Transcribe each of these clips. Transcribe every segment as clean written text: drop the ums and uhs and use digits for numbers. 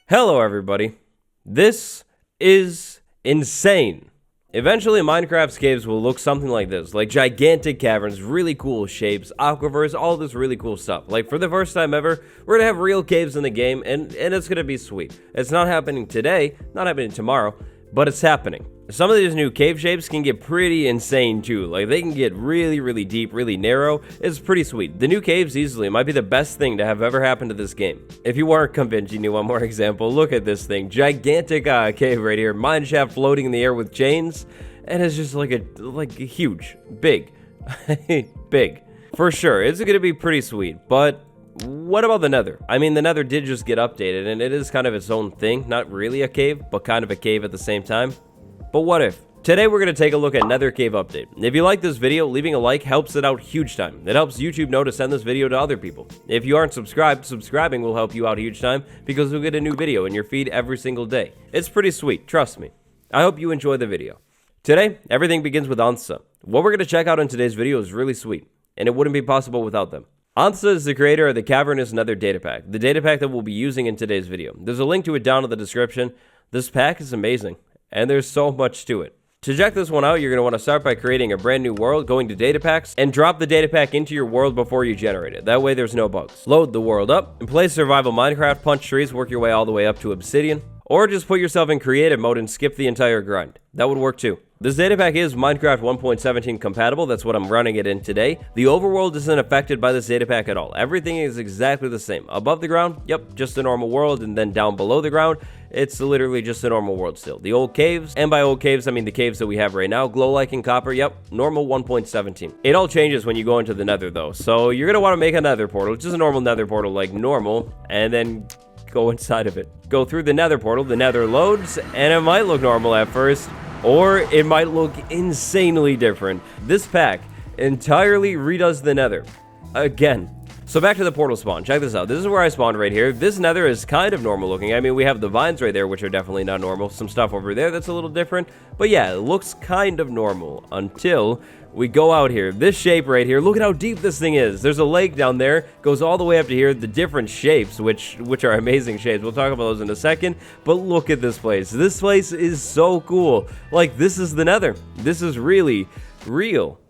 Hello everybody, this is insane. Eventually Minecraft's caves will look something like this, like gigantic caverns, really cool shapes, aquifers, all this really cool stuff. Like for the first time ever, we're gonna have real caves in the game and it's gonna be sweet. It's not happening today, not happening tomorrow, but it's happening. Some of these new cave shapes can get pretty insane too, like they can get really deep, really narrow. It's pretty sweet. The new caves easily might be the best thing to have ever happened to this game. If you weren't convinced, you need one more example. Look at this thing, gigantic cave right here, mine shaft floating in the air with chains, and it's just like a huge, big, big. For sure, it's gonna be pretty sweet, but what about the Nether? I mean, the Nether did just get updated, and it is kind of its own thing. Not really a cave, but kind of a cave at the same time. But what if? Today we're going to take a look at Nether Cave Update. If you like this video, leaving a like helps it out huge time. It helps YouTube know to send this video to other people. If you aren't subscribed, subscribing will help you out huge time because you'll get a new video in your feed every single day. It's pretty sweet, trust me. I hope you enjoy the video. Today, everything begins with Ansa. What we're going to check out in today's video is really sweet, and it wouldn't be possible without them. Ansa is the creator of the Cavernous Nether datapack, the datapack that we'll be using in today's video. There's a link to it down in the description. This pack is amazing, and there's so much to it. To check this one out, you're going to want to start by creating a brand new world, going to datapacks, and drop the datapack into your world before you generate it. That way there's no bugs. Load the world up, and play survival Minecraft, punch trees, work your way all the way up to obsidian, or just put yourself in creative mode and skip the entire grind. That would work too. This datapack is Minecraft 1.17 compatible, that's what I'm running it in today. The overworld isn't affected by this datapack at all. Everything is exactly the same. Above the ground, yep, just a normal world, and then down below the ground, it's literally just a normal world still. The old caves, and by old caves, I mean the caves that we have right now, glow like in copper, yep, normal 1.17. It all changes when you go into the Nether though, so you're gonna wanna make a Nether portal, just a normal Nether portal like normal, and then go inside of it. Go through the Nether portal, the Nether loads, and it might look normal at first, or it might look insanely different. This pack entirely redoes the Nether. Again. So back to the portal spawn. Check this out. This is where I spawned right here. This Nether is kind of normal looking. I mean, we have the vines right there, which are definitely not normal. Some stuff over there that's a little different. But yeah, it looks kind of normal until we go out here. This shape right here, look at how deep this thing is. There's a lake down there, goes all the way up to here. The different shapes, which are amazing shapes. We'll talk about those in a second. But look at this place. This place is so cool. Like, this is the Nether. This is really real.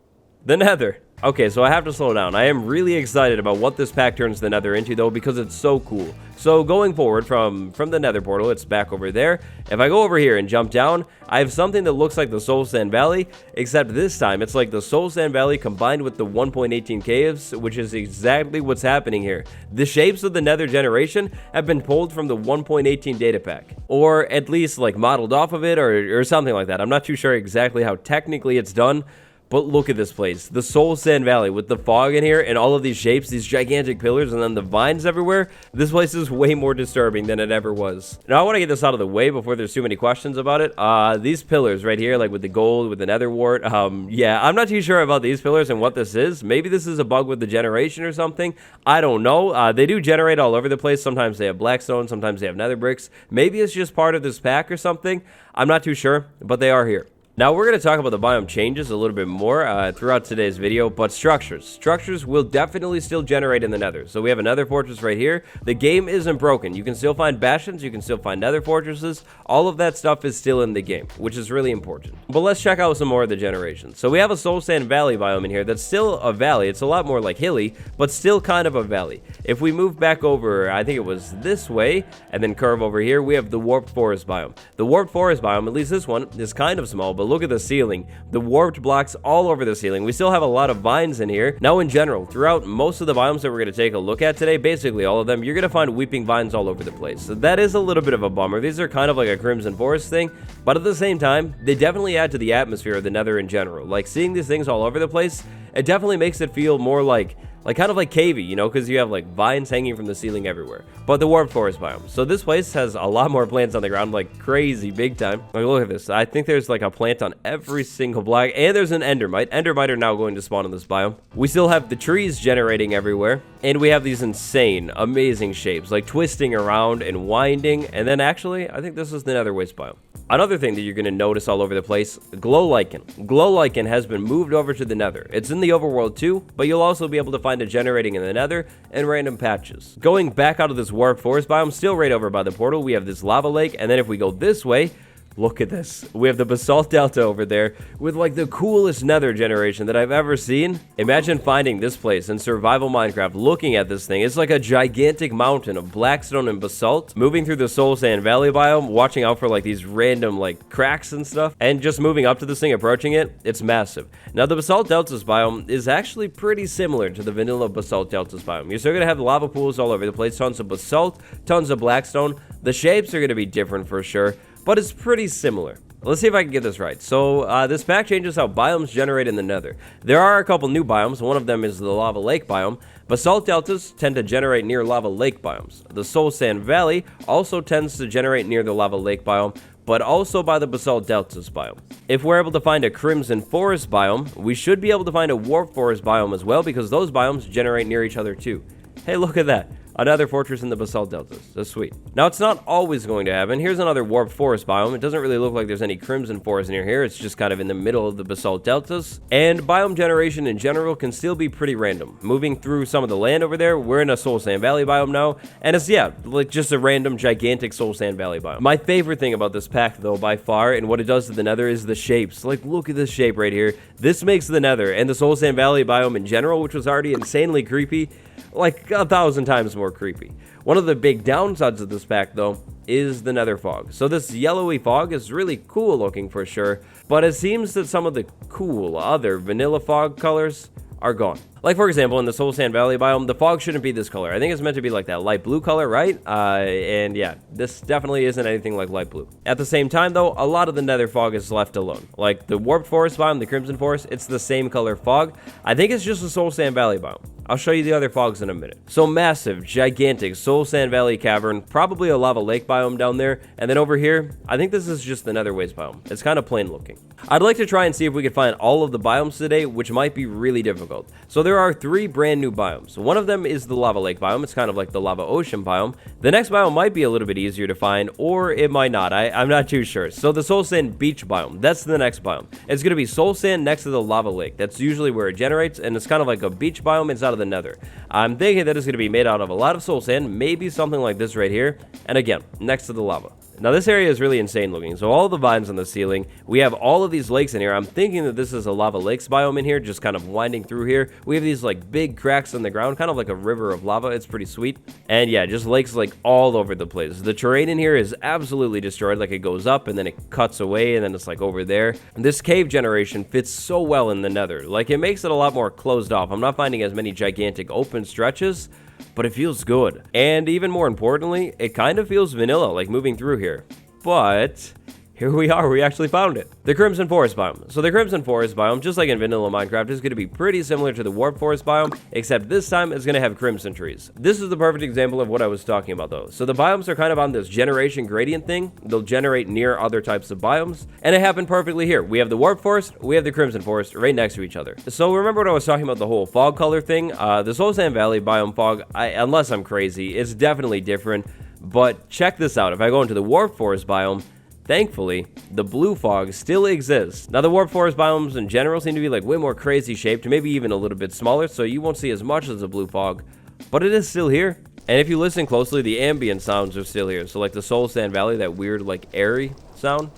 The Nether. Okay, so I have to slow down. I am really excited about what this pack turns the Nether into, though, because it's so cool. So going forward from the Nether portal, it's back over there. If I go over here and jump down, I have something that looks like the Soul Sand Valley, except this time it's like the Soul Sand Valley combined with the 1.18 caves, which is exactly what's happening here. The shapes of the Nether generation have been pulled from the 1.18 data pack, or at least like modeled off of it, or something like that. I'm not too sure exactly how technically it's done. But look at this place, the Soul Sand Valley with the fog in here and all of these shapes, these gigantic pillars, and then the vines everywhere. This place is way more disturbing than it ever was. Now I want to get this out of the way before there's too many questions about it. These pillars right here, like with the gold, with the nether wart, yeah, I'm not too sure about these pillars and what this is. Maybe this is a bug with the generation or something. I don't know. They do generate all over the place. Sometimes they have blackstone, sometimes they have nether bricks. Maybe it's just part of this pack or something. I'm not too sure, but they are here. Now, we're going to talk about the biome changes a little bit more throughout today's video, but structures. Structures will definitely still generate in the Nether. So we have a Nether fortress right here. The game isn't broken. You can still find bastions, you can still find Nether fortresses. All of that stuff is still in the game, which is really important. But let's check out some more of the generations. So we have a Soul Sand Valley biome in here that's still a valley. It's a lot more like hilly, but still kind of a valley. If we move back over, I think it was this way, and then curve over here, we have the Warped Forest biome. The Warped Forest biome, at least this one, is kind of small, but look at the ceiling. The warped blocks all over the ceiling. We still have a lot of vines in here. Now, in general, throughout most of the biomes that we're going to take a look at today, basically all of them, you're going to find weeping vines all over the place. So that is a little bit of a bummer. These are kind of like a Crimson Forest thing, but at the same time, they definitely add to the atmosphere of the Nether in general. Like, seeing these things all over the place, it definitely makes it feel more like kind of like cavey, you know, because you have like vines hanging from the ceiling everywhere. But the Warped Forest biome. So this place has a lot more plants on the ground, like crazy big time. Like, look at this. I think there's like a plant on every single block, and there's an endermite. Endermite are now going to spawn in this biome. We still have the trees generating everywhere, and we have these insane, amazing shapes, like twisting around and winding. And then actually, I think this is the Nether Waste biome. Another thing that you're going to notice all over the place, glow lichen. Glow lichen has been moved over to the nether. It's in the overworld too, but you'll also be able to find it generating in the nether in random patches. Going back out of this warped forest biome, still right over by the portal, we have this lava lake, and then if we go this way, look at this. We have the basalt delta over there with like the coolest nether generation that I've ever seen. Imagine finding this place in survival Minecraft, looking at this thing. It's like a gigantic mountain of blackstone and basalt, moving through the soul sand valley biome, watching out for like these random like cracks and stuff, and just moving up to this thing, approaching it. It's massive. Now the basalt deltas biome is actually pretty similar to the vanilla basalt deltas biome. You're still gonna have lava pools all over the place, tons of basalt, tons of blackstone. The shapes are gonna be different for sure, but it's pretty similar. Let's see if I can get this right. So this pack changes how biomes generate in the nether. There are a couple new biomes. One of them is the lava lake biome. Basalt deltas tend to generate near lava lake biomes. The soul sand valley also tends to generate near the lava lake biome, but also by the basalt deltas biome. If we're able to find a crimson forest biome, we should be able to find a warp forest biome as well, because those biomes generate near each other too. Hey, look at that. Another fortress in the basalt deltas. That's sweet. Now, it's not always going to happen. Here's another warped forest biome. It doesn't really look like there's any crimson forest near here. It's just kind of in the middle of the basalt deltas. And biome generation in general can still be pretty random. Moving through some of the land over there, we're in a soul sand valley biome now. And it's, yeah, like just a random gigantic soul sand valley biome. My favorite thing about this pack, though, by far, and what it does to the nether is the shapes. Like, look at this shape right here. This makes the nether and the soul sand valley biome in general, which was already insanely creepy, like 1,000 times more creepy. One of the big downsides of this pack, though, is the nether fog. So this yellowy fog is really cool looking for sure, but it seems that some of the cool other vanilla fog colors are gone. Like, for example, in the soul sand valley biome, the fog shouldn't be this color. I think it's meant to be like that light blue color, right? And yeah, this definitely isn't anything like light blue. At the same time, though, a lot of the nether fog is left alone. Like the warped forest biome, the crimson forest, it's the same color fog. I think it's just the soul sand valley biome. I'll show you the other fogs in a minute. So massive, gigantic soul sand valley cavern, probably a lava lake biome down there. And then over here, I think this is just the nether waste biome. It's kind of plain looking. I'd like to try and see if we could find all of the biomes today, which might be really difficult. So there are 3 brand new biomes. One of them is the lava lake biome. It's kind of like the lava ocean biome. The next biome might be a little bit easier to find, or it might not. I'm not too sure. So the soul sand beach biome, that's the next biome. It's going to be soul sand next to the lava lake. That's usually where it generates, and it's kind of like a beach biome inside of the nether. I'm thinking that it's going to be made out of a lot of soul sand, maybe something like this right here, and again, next to the lava. Now this area is really insane looking. So all the vines on the ceiling, we have all of these lakes in here. I'm thinking that this is a lava lakes biome in here, just kind of winding through here. We have these like big cracks in the ground, kind of like a river of lava. It's pretty sweet. And yeah, just lakes like all over the place. The terrain in here is absolutely destroyed. Like it goes up and then it cuts away and then it's like over there. And this cave generation fits so well in the nether. Like it makes it a lot more closed off. I'm not finding as many gigantic open stretches, but it feels good. And even more importantly, it kind of feels vanilla, like moving through here. But here we are, we actually found it. The Crimson Forest biome. So the Crimson Forest biome, just like in vanilla Minecraft, is going to be pretty similar to the Warp Forest biome, except this time it's going to have crimson trees. This is the perfect example of what I was talking about though. So the biomes are kind of on this generation gradient thing. They'll generate near other types of biomes, and it happened perfectly here. We have the Warp Forest, we have the Crimson Forest right next to each other. So remember what I was talking about, the whole fog color thing? The Soul Sand Valley biome fog, unless I'm crazy, it's definitely different. But check this out. If I go into the Warp Forest biome, thankfully, the blue fog still exists. Now, the Warp Forest biomes in general seem to be like way more crazy shaped, maybe even a little bit smaller, so you won't see as much as the blue fog, but it is still here. And if you listen closely, the ambient sounds are still here. So like the Soul Sand Valley, that weird like airy sound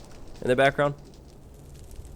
in the background.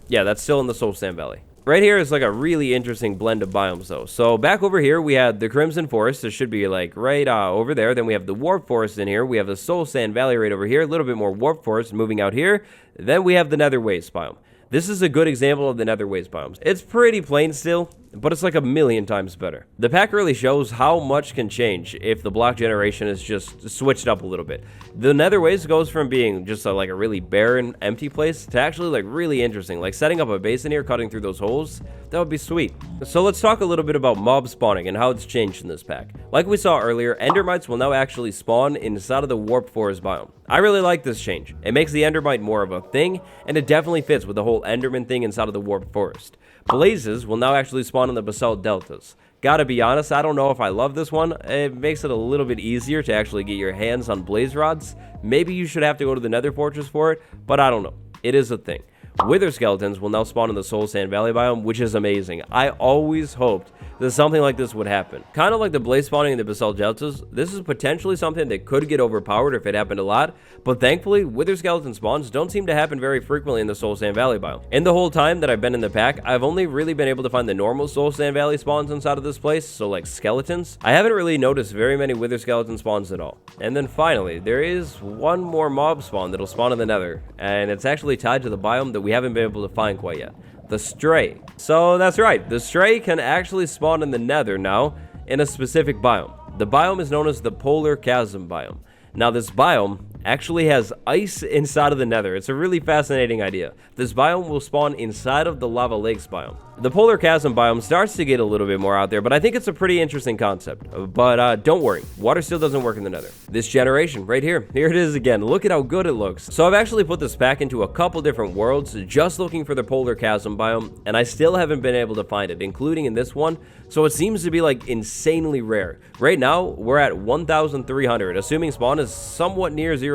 Yeah, that's still in the Soul Sand Valley. Right here is like a really interesting blend of biomes though. So back over here, we had the Crimson Forest. This should be like right over there. Then we have the Warp Forest in here. We have the Soul Sand Valley right over here. A little bit more Warp Forest moving out here. Then we have the Nether Waste biome. This is a good example of the Nether Waste biomes. It's pretty plain still, but it's like 1,000,000 times better. The pack really shows how much can change if the block generation is just switched up a little bit. The Nether Waste goes from being just like a really barren, empty place to actually like really interesting. Like setting up a base in here, cutting through those holes, that would be sweet. So let's talk a little bit about mob spawning and how it's changed in this pack. Like we saw earlier, Endermites will now actually spawn inside of the Warp Forest biome. I really like this change. It makes the Endermite more of a thing, and it definitely fits with the whole Enderman thing inside of the Warp Forest. blazes will now actually spawn in the basalt deltas. Gotta be honest, I don't know if I love this one. It makes it a little bit easier to actually get your hands on blaze rods. Maybe you should have to go to the nether fortress for it, but I don't know. It is a thing. Wither skeletons will now spawn in the Soul Sand Valley biome, which is amazing. I always hoped that something like this would happen. Kind of like the blaze spawning in the basalt deltas, this is potentially something that could get overpowered if it happened a lot, but thankfully, wither skeleton spawns don't seem to happen very frequently in the Soul Sand Valley biome. In the whole time that I've been in the pack, I've only really been able to find the normal Soul Sand Valley spawns inside of this place, so like skeletons. I haven't really noticed very many wither skeleton spawns at all. And then finally, there is one more mob spawn that'll spawn in the nether, and it's actually tied to the biome that we haven't been able to find quite yet. The Stray. So that's right, the Stray can actually spawn in the nether now in a specific biome. The biome is known as the Polar Chasm biome. Now this biome actually has ice inside of the nether. It's a really fascinating idea. This biome will spawn inside of the lava lakes biome. The Polar Chasm biome starts to get a little bit more out there, but I think it's a pretty interesting concept. But don't worry, water still doesn't work in the nether. This generation right here it is again. Look at how good it looks. So I've actually put this pack into a couple different worlds just looking for the Polar Chasm biome, and I still haven't been able to find it, including in this one. So it seems to be like insanely rare. Right now we're at 1,300, assuming spawn is somewhat near 0,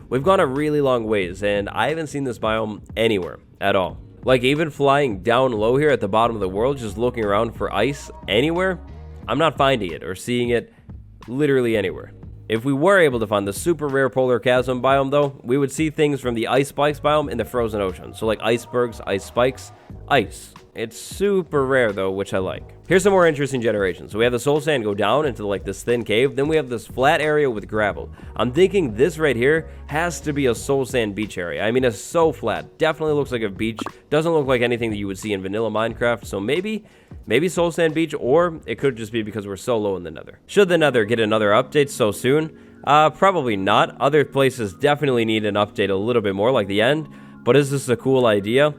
we've gone a really long ways, and I haven't seen this biome anywhere at all. Like even flying down low here at the bottom of the world, just looking around for ice anywhere, I'm not finding it or seeing it literally anywhere. If we were able to find the super rare Polar Chasm biome though, we would see things from the ice spikes biome in the frozen ocean. So like icebergs, ice spikes, ice. It's super rare though, which I like. Here's some more interesting generations. So we have the soul sand go down into like this thin cave. Then we have this flat area with gravel. I'm thinking this right here has to be a soul sand beach area. I mean, it's so flat. Definitely looks like a beach. Doesn't look like anything that you would see in vanilla Minecraft. So maybe soul sand beach, or it could just be because we're so low in the nether. Should the nether get another update so soon? Probably not. Other places definitely need an update a little bit more, like the end. But is this a cool idea?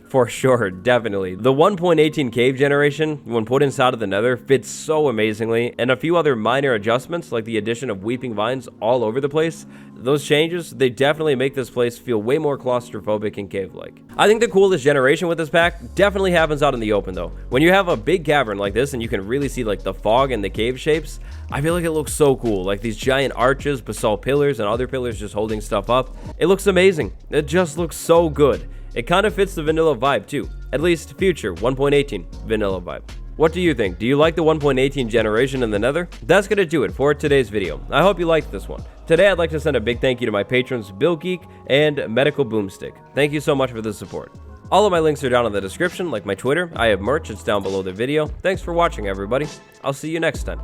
For sure, definitely. The 1.18 cave generation, when put inside of the nether, fits so amazingly, and a few other minor adjustments, like the addition of weeping vines all over the place, those changes, they definitely make this place feel way more claustrophobic and cave-like. I think the coolest generation with this pack definitely happens out in the open, though. When you have a big cavern like this, and you can really see like the fog and the cave shapes, I feel like it looks so cool. Like these giant arches, basalt pillars, and other pillars just holding stuff up. It looks amazing. It just looks so good. It kind of fits the vanilla vibe too, at least future 1.18 vanilla vibe. What do you think? Do you like the 1.18 generation in the nether? That's gonna do it for today's video. I hope you liked this one. Today I'd like to send a big thank you to my patrons Bill Geek and Medical Boomstick. Thank you so much for the support. All of my links are down in the description, like my Twitter. I have merch, it's down below the video. Thanks for watching everybody. I'll see you next time.